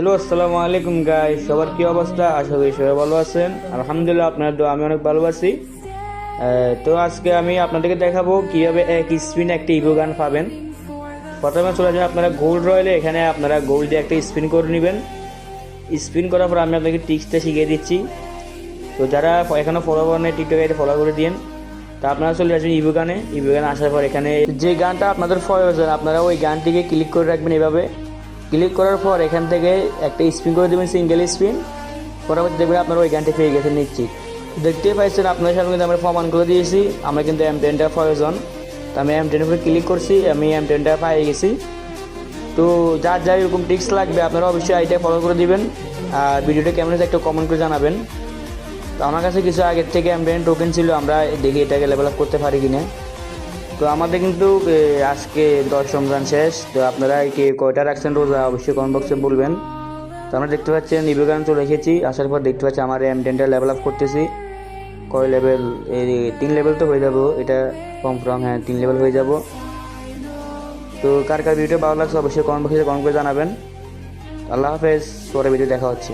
Hello, আসসালামু আলাইকুম guys. সবার কি অবস্থা? আশা করি সবাই ভালো আছেন। আলহামদুলিল্লাহ, আপনার দোয়া আমি অনেক ভালো আছি। তো আজকে আমি আপনাদেরকে দেখাবো কিভাবে এক স্পিন একটা ইভো গান পাবেন। প্রথমে চলে যাবেন আপনারা গোল্ড রয়েলে, এখানে আপনারা গোল্ড দিয়ে একটা স্পিন করে নেবেন। স্পিন করার পর আমি আপনাকে টিক্সটা শিখিয়ে দিচ্ছি। তো যারা এখানে ফলো করেন টিকটকে এটা ফলো করে দিন। তা আপনারা চলে আসবেন ইভো গানে। ইভো গানে আসার পর এখানে যে গানটা আপনাদের প্রয়োজন আপনারা ওই গানটিকে ক্লিক করে রাখবেন। এভাবে ক্লিক করার পর এখান থেকে একটা স্পিন করে দেবেন, সিঙ্গেল স্পিন। পরবর্তী দেখবেন আপনারা ওই গানটি পেয়ে গেছেন নিশ্চিত। দেখতেই পাইছেন আপনার সামনে কিন্তু আমরা প্রমাণ করে দিয়েছি আমরা কিন্তু M10টা প্রয়োজন। তো আমি M10 উপরে ক্লিক করছি, আমি M10টা পেয়ে গেছি। তো যার যার এরকম টিক্স লাগবে আপনারা অবশ্যই আইটা ফলো করে দিবেন। আর ভিডিওটা কেমন হয়েছে একটা কমেন্ট করে জানাবেন। তো আমার কাছে কিছু আগের থেকে M10 টোকেন ছিল, আমরা দেখি এটাকে লেভেল আপ করতে পারি কিনা। তো আমাদের কিন্তু আজকে 10 রমজান শেষ। তো আপনারা কি কয়টা রাখছেন রোজা অবশ্যই কমেন্ট বক্সে বলবেন। তো আমরা দেখতে পাচ্ছেন ইভো গান চলে এসেছি। আসার পর দেখতে পাচ্ছি আমার M10টা লেভেল আপ করতেছি। কয় লেভেল? এই 3 লেভেল তো হয়ে যাবো, এটা কনফার্ম। হ্যাঁ, 3 লেভেল হয়ে যাব। তো কার কার ভিডিও ভালো লাগছে অবশ্যই কমেন্ট বক্সে কমেন্ট করে জানাবেন। আল্লাহ হাফেজ, পরে ভিডিও দেখা হচ্ছে।